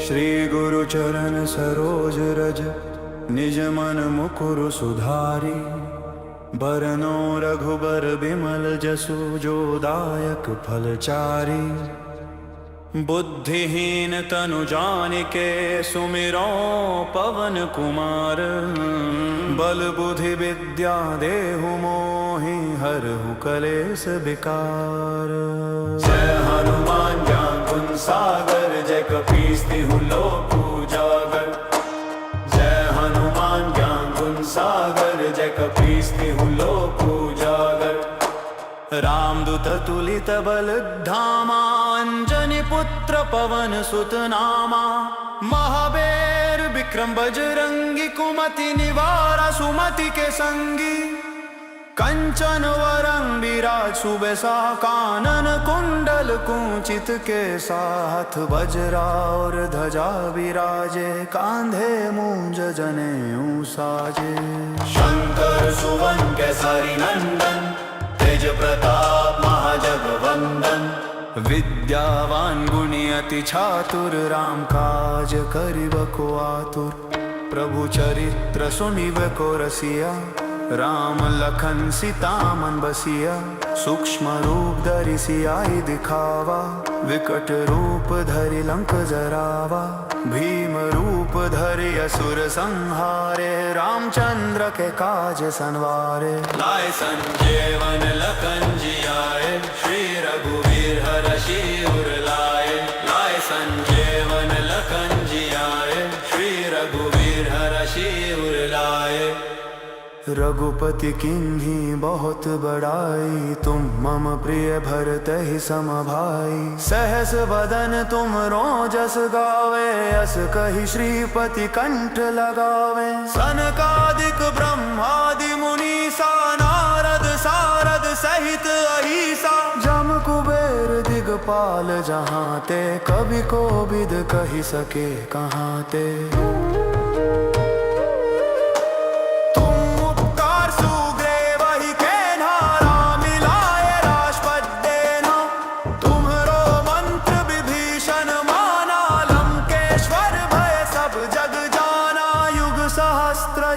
श्री गुरु चरण सरोज रज निज मन मुकुर सुधारी। बरनो रघुबर बिमल जसु जो दायक फलचारी। बुद्धिहीन तनु जानिके सुमिरो पवन कुमार। बल बुद्धि विद्या देहु मोहि हरहु कलेस विकार। जय हनुमान ज्ञान गुण सागर जय कपीस तिहुँ लोक उजागर। जय हनुमान ज्ञान गुण सागर जय कपीस तिहुँ लोक उजागर। रामदूत तुलित बल धामा अंजनी पुत्र पवन सुत नामा। महावीर विक्रम बजरंगी कुमति निवारा सुमति के संगी। कंचन वरन विराज सुबेसा कानन कुंडल कुंचित केसा। हाथ वज्रा और ध्वजा विराजे कांधे मूंज जनेऊ साजे। शंकर सुवन केसरी नंदन तेज प्रताप महाजगवंदन। विद्यावान गुणी अति चातुर राम काज करिबको आतुर। प्रभु चरित्र सुनिबको रसिया राम लखन सीता मन बसिया। सूक्ष्म रूप धरि सियाहि दिखावा विकट रूप धरि लंक जरावा। भीम रूप धरि असुर संहारे रामचंद्र के काज सनवारे। लाए संजीवन लखन जियाए श्री रघुवीर हरषि उर लाए। लाए संजीवन लखन जियाए श्री रघुवीर हरषि उर लाए। रघुपति किन्ही बहुत बड़ाई तुम मम प्रिय भरतहि सम भाई। सहस बदन तुम रोजस गावे अस कहि श्रीपति कंठ लगावे। सनकादिक ब्रह्मादि मुनीसा नारद सारद सहित अहिसा। जम कुबेर दिगपाल जहाँ ते कवि कोविद कहि सके कहाँ ते।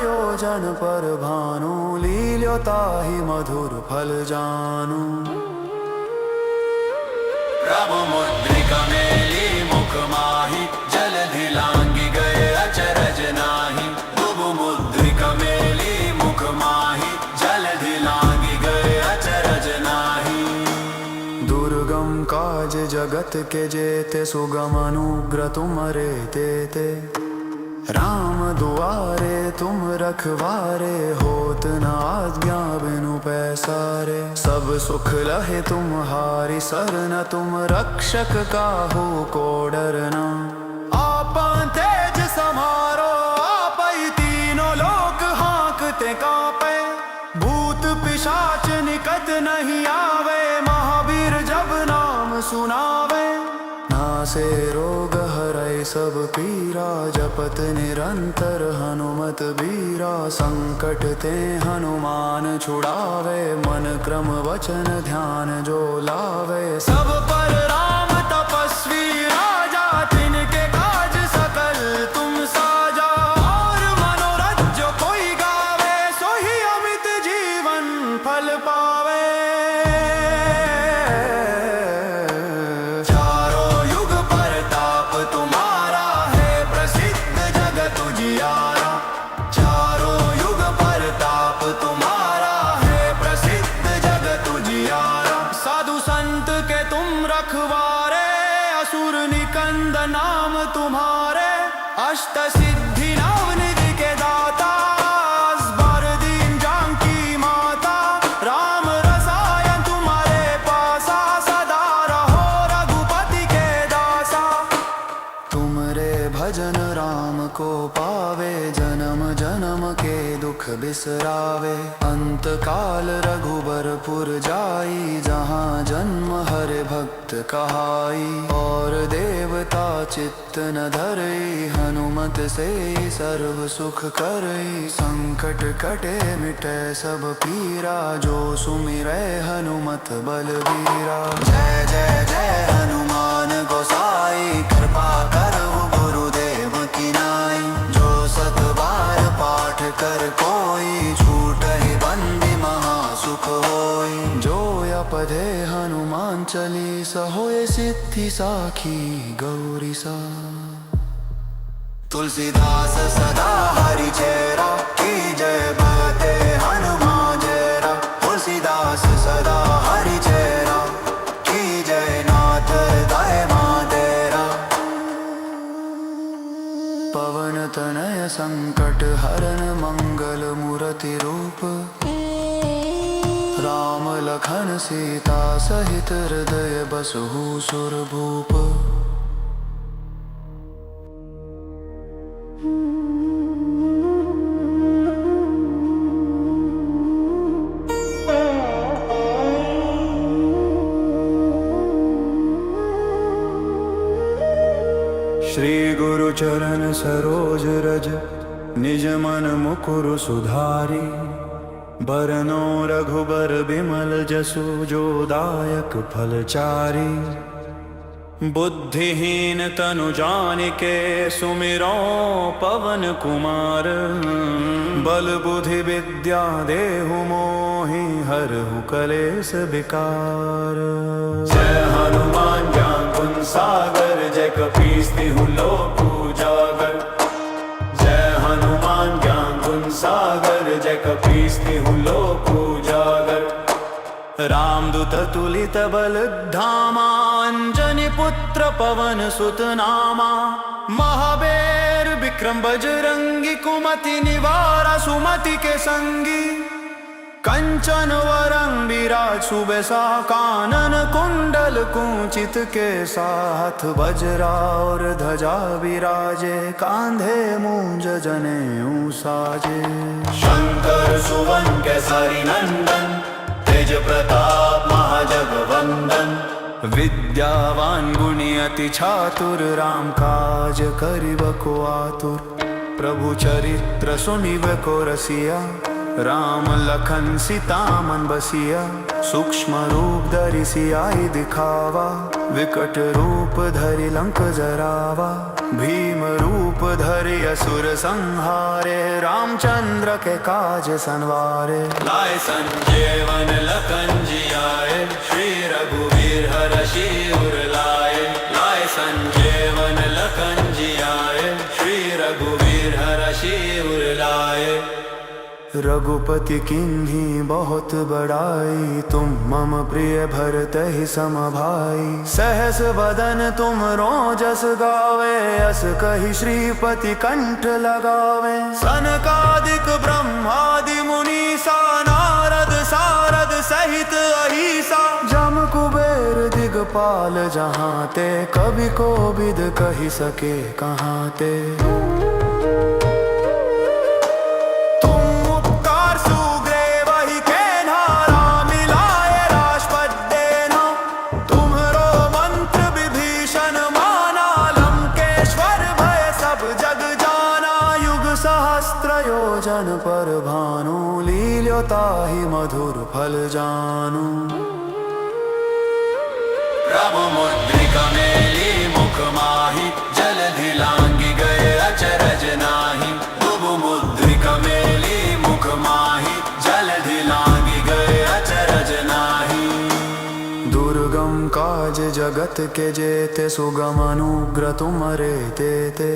योजन पर भानु लील्यो ताहि मधुर फल जानु। प्रभु मुद्रिका मेली मुख माहि जलधि लांघि गए अचरज नाही। प्रभु मुद्रिका मेली मुख माहि जलधि लांघि गए अचरज नाही। दुर्गम काज जगत के जेते सुगम अनुग्रह तुम्हारे तेते। राम दुआरे तुम रखवारे होत न आज्ञा बिनु पैसारे। सब सुख लहे तुम्हारी सरन तुम रक्षक काहू को डरना। आपन तेज समारो आपै तीनों लोक हाँकते कापे। भूत पिशाच निकट नहीं आवे महावीर जब नाम सुनावे। नासे रोग हरै सब पीरा जपत निरंतर हनुमत बीरा। संकट ते हनुमान छुड़ावे मन क्रम वचन ध्यान जो लावे। सब पर राम तपस्वी राजा तिनके काज सकल तुम साजा। और मनोरथ जो कोई गावे सोही अमित जीवन फल पावे। निकंद नाम तुम्हारे अष्ट सिद्धि नवनिधि के दाता। असबर दीन जानकी माता राम रसायन तुम्हारे पासा। सदा रहो रघुपति के दासा तुमरे भजन राम को पावे, जन्म जन्म के दुख बिसरावे। अंत काल रघुबरपुर जाई, जहाँ जन्म हरे भक्त कहाई। और देवता चित्त न धरई, हनुमत से सर्व सुख करई। संकट कटे मिटे सब पीरा, जो सुमिरै हनुमत बलबीरा। जय जय जय हनुमान गोसाई, कृपा करहु गुरुदेव की नाई। जो सत बार पाठ कर कोई, छूटहि बंदी महासुख होई। जो पढ़े हनुमान चालीसा, होए सिद्धि साखी गौरी सा। तुलसीदास सदा हरि चेरा, की जय बते हनुमान जयरा। तुलसीदास सदा हरि चेरा, की जय नाथ दाय मां तेरा। पवन तनय संकट हरन, मंगल मूर्ति रूप। राम लखन सीता सहित हृदय बसहु सुरभूप। श्री गुरु चरण सरोज रज, निज मन मुकुर सुधारी। बरनो रघुबर बिमल जसु, जो दायक फलचारी। बुद्धिहीन तनु जानिके, सुमिरो पवन कुमार। बल बुद्धि विद्या देहु मोहि, हरहु कलेस विकार। जय हनुमान ज्ञान गुण सागर, जय कपीस तिहु लोक उजागर। जय हनुमान ज्ञान गुण सागर, जय कपीस तिहु लोक उजागर। रामदूत तुलित बल धामा, अंजनी पुत्र पवन सुत नामा। महावीर विक्रम बजरंगी, कुमति निवारा सुमति के संगी। कंचन वरन विराज सुबेसा, कानन कुंडल कुंचित केसा। हाथ वज्रा और ध्वजा विराजे, कांधे मूंज जनेऊ साजे। शंकर सुवन केसरी नंदन, तेज प्रताप महाजगवंदन। विद्यावान गुणी अति चातुर, राम काज करिब को आतुर। प्रभु चरित्र सुनिब को रसिया, राम लखन सीता मन बसिया। सूक्ष्म रूप धरि सियाई दिखावा, विकट रूप धरि लंक जरावा। भीम रूप धरि असुर संहारे, रामचंद्र के काज सनवारे। लाए संजीवन लखन जियाए, श्री रघुवीर हरषि उर लाए। लाए संजीवन लखन जियाए, श्री रघुवीर हरषि उर लाए। रघुपति किन्हीं बहुत बड़ाई, तुम मम प्रिय भरतहि सम भाई। सहस बदन तुम रोजस गावे, अस कहि श्रीपति कंठ लगावे। सनकादिक ब्रह्मादि मुनीसा, नारद सारद सहित अहिसा। जम कुबेर दिगपाल जहाँ ते, कवि कोविद कहि सके कहाँ ते। सहस्त्रयोजन पर भानु, लील्यो ताहि मधुर फल जानु। प्रभु मुद्रिका मेली मुख माहि, जलधि लांघि गए अचरज नाही। प्रभु मुद्रिका मेली मुख माहि, जलधि लांघि गए अचरज नाही। दुर्गम काज जगत के जेते, सुगम अनुग्रह तुमरे तेते।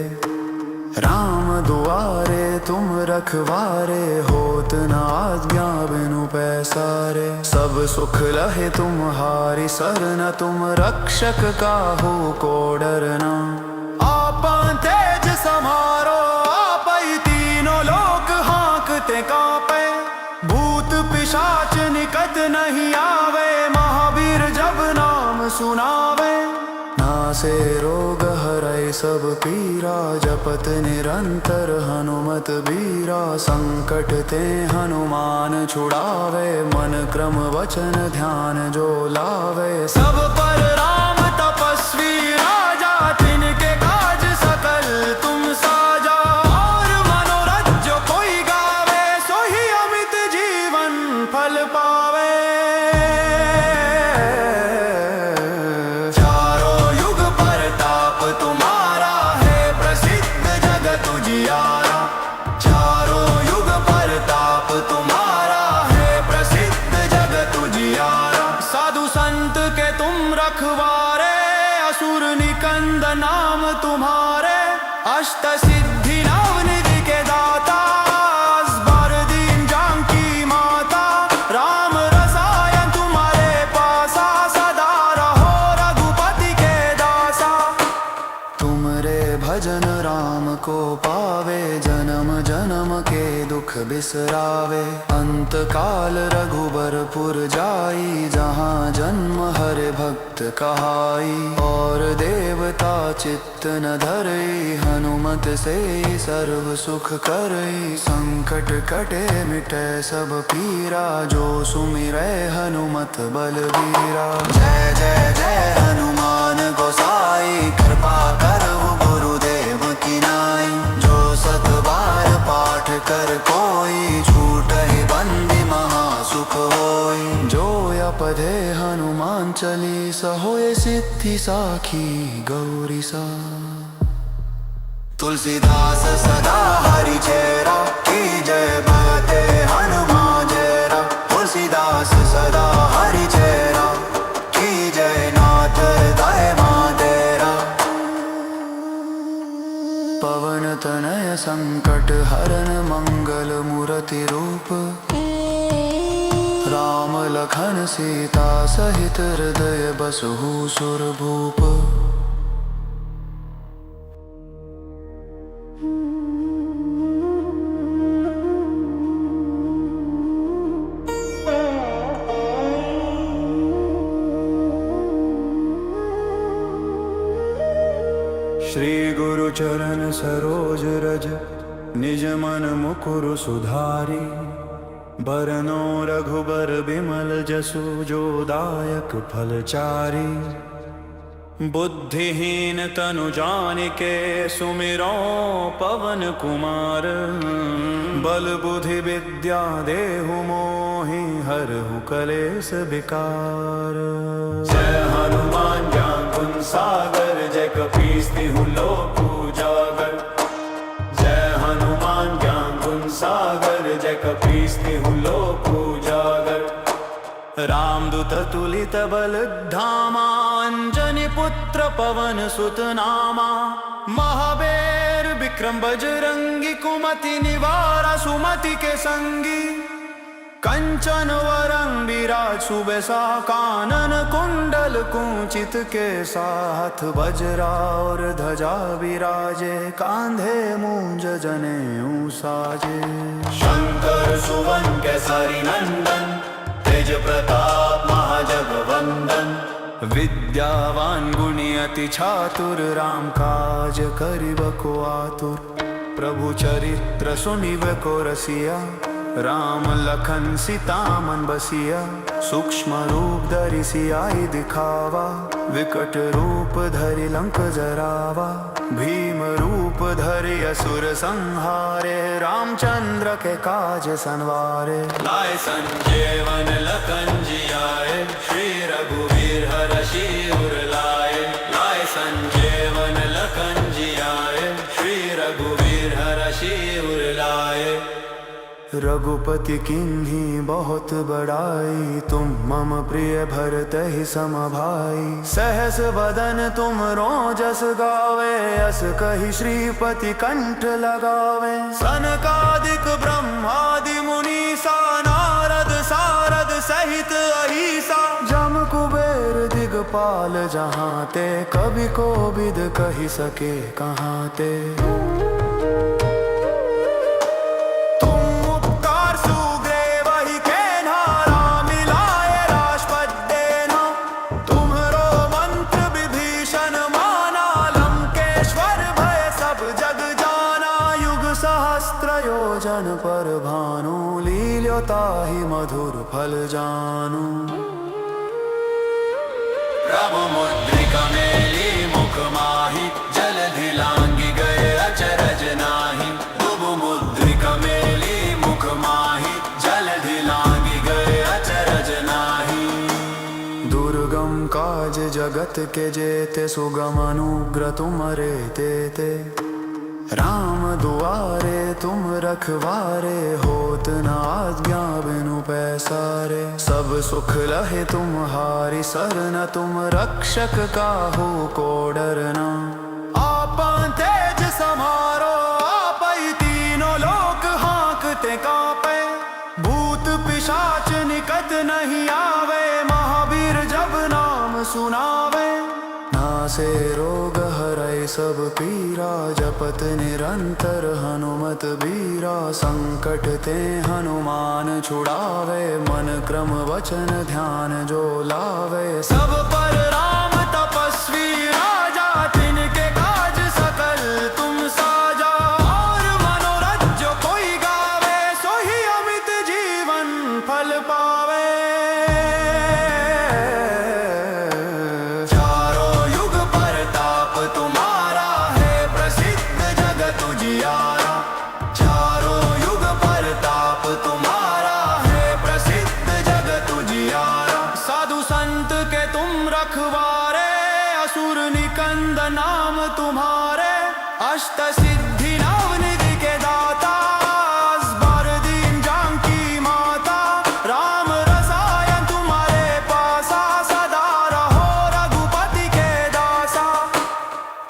राम दुआरे तुम रखवारे, होत न आज्ञा बिनु पैसारे। सब सुख लहे तुम्हारी सरन, तुम रक्षक काहू को डरना। आपन तेज समारो, आपै तीनों लोक हाँकते कापे। भूत पिशाच निकट नहीं आवे, महावीर जब नाम सुनावे। नासे रोग हरै सब पीरा, जपत निरंतर हनुमत बीरा। संकट ते हनुमान छुड़ावे, मन क्रम वचन ध्यान जो लावे। सब पर राम तपस्वी राजा, तिनके काज सकल तुम साजा। और मनोरथ जो कोई गावे, सोही अमित जीवन फल पावे। चारों युग परताप तुम्हारा है, प्रसिद्ध जगत उजियारा। चारों युग परताप तुम्हारा है, प्रसिद्ध जगत उजियारा। साधु संत के तुम रखवारे, असुर निकंद नाम तुम्हारे। अष्ट सिद्धि नवनिधि के दाता, असबर दीन जानकी माता। राम रसायन तुम्हारे पासा, सदा रहो रघुपति के दासा। तुमरे भजन राम को पावे, जन्म जन्म के दुख बिसरावे। अंत काल रघुबरपुर जाई, जहाँ जन्म हरे भक्त कहाई। और देवता चित्त न धरई, हनुमत से सर्व सुख करई। संकट कटे मिटे सब पीरा, जो सुमिरै हनुमत बलबीरा। जय जय जय हनुमान गोसाई, कृपा करहु गुरुदेव की नाई। जो सत बार पाठ कर कोई, छूटहि बंदी महासुख होई। जो पढ़े हनुमान चालीसा, होए सिद्धि साखी गौरी सा। तुलसीदास सदा हरि चेरा, की जय बते हनुमान जयरा। तुलसीदास सदा हरि चेरा, की जय नाथ हृदय तेरा। पवन तनय संकट हरन, मंगल मूर्ति रूप। राम लखन सीता सहित, हृदय बसहु सुरभूप। श्री गुरु चरण सरोज रज, निज मन मुकुर सुधारी। बरनो रघुबर बिमल जसु, जो दायक फलचारी। बुद्धिहीन तनु जानिके, सुमिरो पवन कुमार। बल बुद्धि विद्या देहु मोहि, हरहु कलेस विकार। जय हनुमान ज्ञान गुण सागर, जय कपीस तिहु लोक उजागर। जय हनुमान ज्ञान गुण सागर, जय कपीस तिहु लोक उजागर। रामदूत तुलित बल धामा, अंजनी पुत्र पवन सुत नामा। महावीर विक्रम बजरंगी, कुमति निवारा सुमति के संगी। कंचन वरन विराज सुबेसा, कानन कुंडल कुंचित केसा। हाथ वज्रा और ध्वजा विराजे, कांधे मूंज जनेऊ साजे। शंकर सुवन केसरी नंदन, तेज प्रताप महाजगवंदन। विद्यावान गुणी अति चातुर, राम काज करिब को आतुर। प्रभु चरित्र सुनिब को रसिया, राम लखन सीता मन बसिया। सूक्ष्म रूप धरि सियाई दिखावा, विकट रूप धरि लंक जरावा। भीम रूप धरि असुर संहारे, रामचंद्र के काज सनवारे। लाए संजीवन लखन जियाए, श्री रघुवीर हरषि उर लाए। लाए संजीवन लखन जियाए, श्री रघुवीर हरषि उर लाए। रघुपति किन्हीं बहुत बड़ाई, तुम मम प्रिय भरतहि सम भाई। सहस बदन तुम रोजस गावे, अस कहि श्रीपति कंठ लगावे। सनकादिक ब्रह्मादि मुनीसा, नारद सारद सहित अहिसा। जम कुबेर दिगपाल जहाँ ते, कवि कोविद कहि सके कहाँ ते। जन पर भानु, लील्यो ताहि मधुर फल जानू। प्रभु मुद्रिका मेली मुख माही, जलधि लांघि गए अचरज नाही। प्रभु मुद्रिका मेली मुख माही, जलधि लांघि गए अचरज नाही। दुर्गम काज जगत के जेते, सुगम अनुग्रह तुमरे तेते। राम दुआरे तुम रखवारे, होत न आज्ञा बिनु पैसारे। सब सुख लहे तुम्हारी सरन, तुम रक्षक काहू को डरना। आपा तेज समारो आपै, तीनों लोक हाँकते कापे। भूत पिशाच निकट नहीं आवे, महावीर जब नाम सुनावे। नासे रोग हरै सब पीरा, जपत निरंतर हनुमत बीरा। संकट ते हनुमान छुड़ावे, मन क्रम वचन ध्यान जो लावे। सब पर राम तपस्वी राजा, तिनके काज सकल तुम साजा। और मनोरथ जो कोई गावे, सोही अमित जीवन फल पावे। निकंद नाम तुम्हारे, अष्ट सिद्धि नवनिधि के दाता। असबर दीन जानकी माता, राम रसायन तुम्हारे पासा। सदा रहो रघुपति के दासा।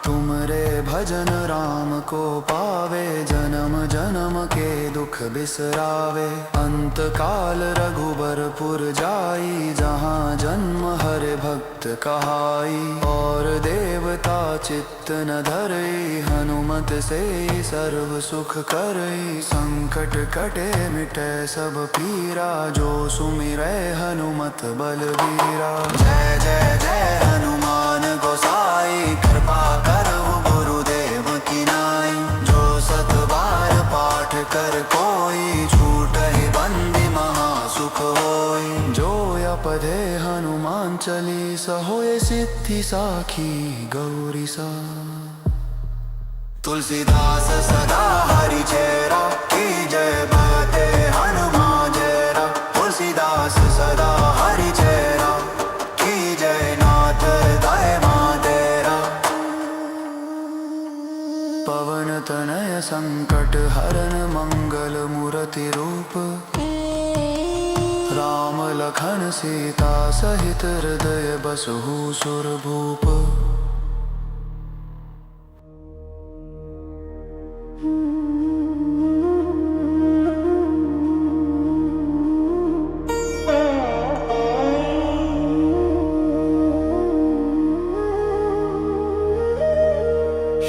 तुमरे भजन राम को पावे, जन्म जन्म के दुख बिसरावे। अंत काल रघुबरपुर जाई, जहाँ जन्म हरे भक्त कहाई। और देवता चित्त न धरई, हनुमत से सर्व सुख करई। संकट कटे मिटे सब पीरा, जो सुमिरै हनुमत बलबीरा। जय जय जय हनुमान गोसाई, कृपा करहु गुरुदेव की नाई। जो सत बार पाठ कर कोई, छूटहि बंदी महासुख होई। जो पढ़े हनुमान चालीसा, होए सिद्धि साखी गौरी सा। तुलसीदास सदा हरि चेरा, की जय बते हनुमान जेरा। तुलसीदास सदा हरि चेरा, की जय नाथ हृदय मां तेरा। पवन तनय संकट हरन, मंगल मूर्ति रूप। राम लखन सीता सहित, हृदय बसहु सुरभूप।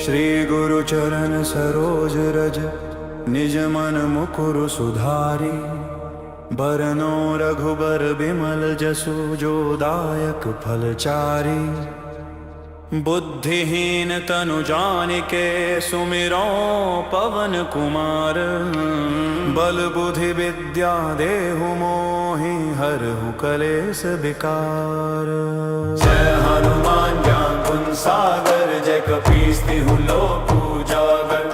श्री गुरु चरण सरोज रज, निज मन मुकुर सुधारी। बरनो रघुबर बिमल जसु, जो दायक फलचारी। बुद्धिहीन तनु जानिके, सुमिरो पवन कुमार। बल बुद्धि विद्या देहु मोहि, हरहु कलेस विकार। जय हनुमान ज्ञान गुण सागर, जय कपीस तिहुँ लोक उजागर।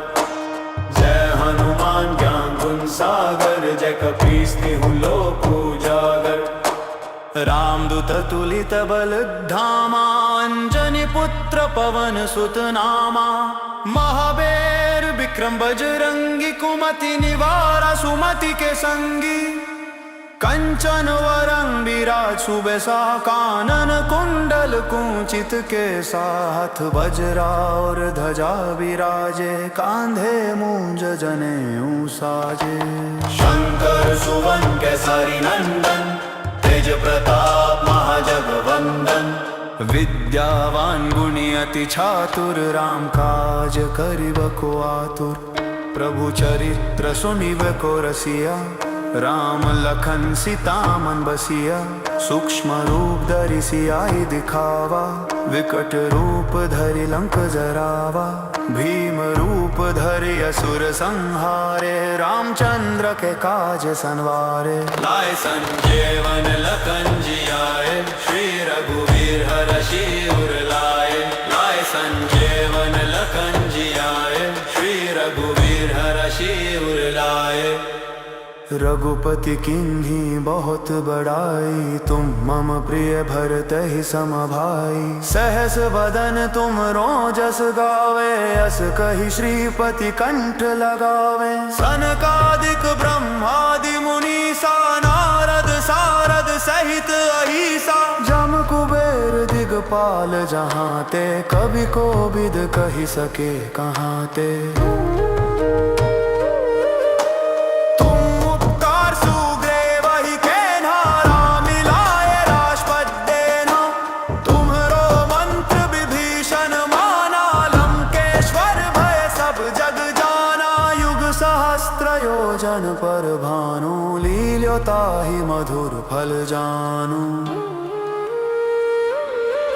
जय हनुमान ज्ञान गुण सागर, जय कपीस तिहुँ लोक उजागर। रामदूत तुलित बल धामा, अंजनी पुत्र पवन सुत नामा। महावीर विक्रम बजरंगी, कुमति निवारा सुमति के संगी। कंचन वरन विराज सुबेसा, कानन कुंडल कुंचित केसा। हाथ वज्रा और ध्वजा विराजे, कांधे मूंज जनेऊ साजे। शंकर सुवन केसरी नंदन, तेज प्रताप महाजगवंदन। विद्यावान गुणी अति चातुर, राम काज करिब को आतुर। प्रभु चरित्र सुनिब को रसिया, राम लखन सीता मन बसिया। सूक्ष्म रूप धरि सियाई दिखावा, विकट रूप धरि लंक जरावा, भीम रूप धरि असुर संहारे, रामचंद्र के काज सनवारे। लाए संजीवन लखन जियाए, श्री रघुवीर हरषि उर लाए। लाए संजीवन लखन जियाए, श्री रघुवीर हरषि उर लाए। रघुपति किन्हीं बहुत बड़ाई, तुम मम प्रिय भरतहि सम भाई। सहस बदन तुम रोजस गावे, अस कहि श्रीपति कंठ लगावे। सनकादिक ब्रह्मादि मुनीसा, नारद सारद सहित अहिसा। जम कुबेर दिगपाल जहाँ ते, कवि कोविद कहि सके कहाँ ते। सहस्त्रयोजन पर भानु, लील्यो ताहि मधुर फल जानु।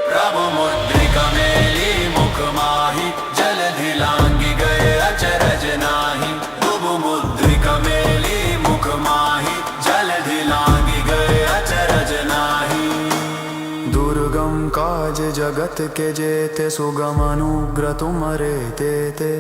प्रभु मुद्रिका मेली मुख माहि, जलधि लांघि गए अचरज नाही। प्रभु मुद्रिका मेली मुख माहि, जलधि लांघि गए अचरज नाही। दुर्गम काज जगत के जेते, सुगम अनुग्रह तुमरे तेते।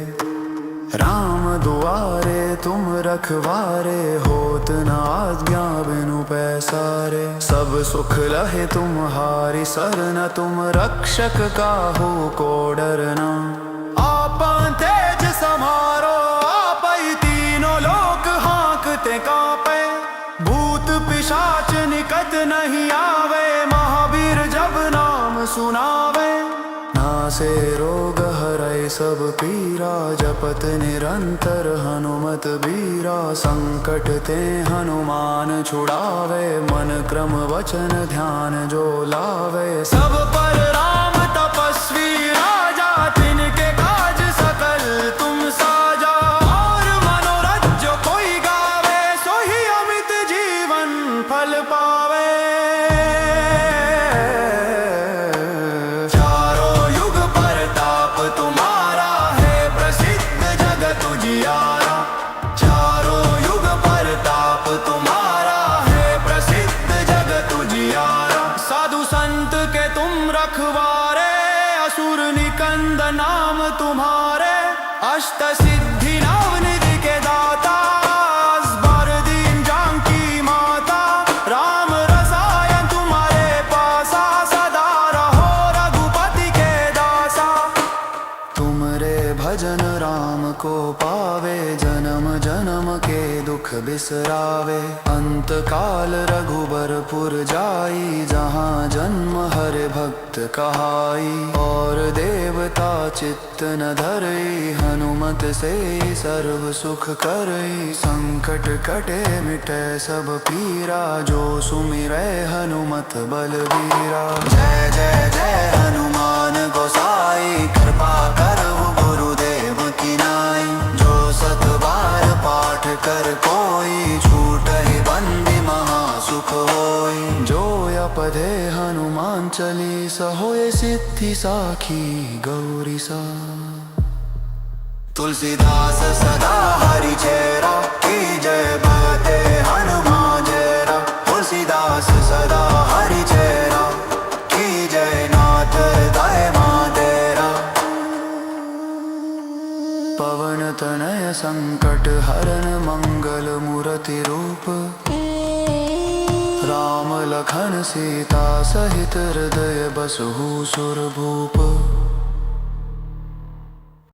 राम दुआरे तुम रखवारे, होत न आज्ञा बिनु पैसारे। सब सुख लहे तुम्हारी सरन, तुम रक्षक काहू को डरना। आपन तेज समारो आपै, तीनों लोक हाँकते कापे। भूत पिशाच निकट नहीं आवे, महावीर जब नाम सुनावे। नासे रोग हरै सब पीरा, जपत निरंतर हनुमत बीरा। संकट ते हनुमान छुड़ावे, मन क्रम वचन ध्यान जो लावे। सब पर राम तपस्वी राजा, तिनके काज सकल तुम साजा। और मनोरथ जो कोई गावे, सोही अमित जीवन फल पावे। चारों युग परताप तुम्हारा है, प्रसिद्ध जगत उजियारा। साधु संत के तुम रखवारे, असुर निकंद नाम तुम्हारे। अष्ट सिद्धि नवनिधि के दाता, असबर दीन जानकी माता। राम रसायन तुम्हारे पासा, सदा रहो रघुपति के दासा। तुमरे भजन राम को पावे, जन्म जन्म के दुख बिसरावे। अंत काल रघुबरपुर जाई, जहाँ जन्म हरे भक्त कहाई। और देवता चित्त न धरई, हनुमत से सर्व सुख करई। संकट कटे मिटे सब पीरा, जो सुमिरै हनुमत बलबीरा। जय जय जय हनुमान गोसाई, कृपा करहु गुरुदेव की नाई। जो सत बार पाठ कर कोई, छूटहि बंदी महासुख होई। जो अपधे हनुमान चालीसा, होय सिद्धि साखी गौरी सा। तुलसीदास सदा हरि चेरा, की जय बते हनुमान चेरा। तुलसीदास सदा हरि चेरा, की जय नाथ दाय मां तेरा। पवन तनय संकट हरन, मंगल मूर्ति रूप। राम लखन सीता सहित, हृदय बसहु सुरभूप।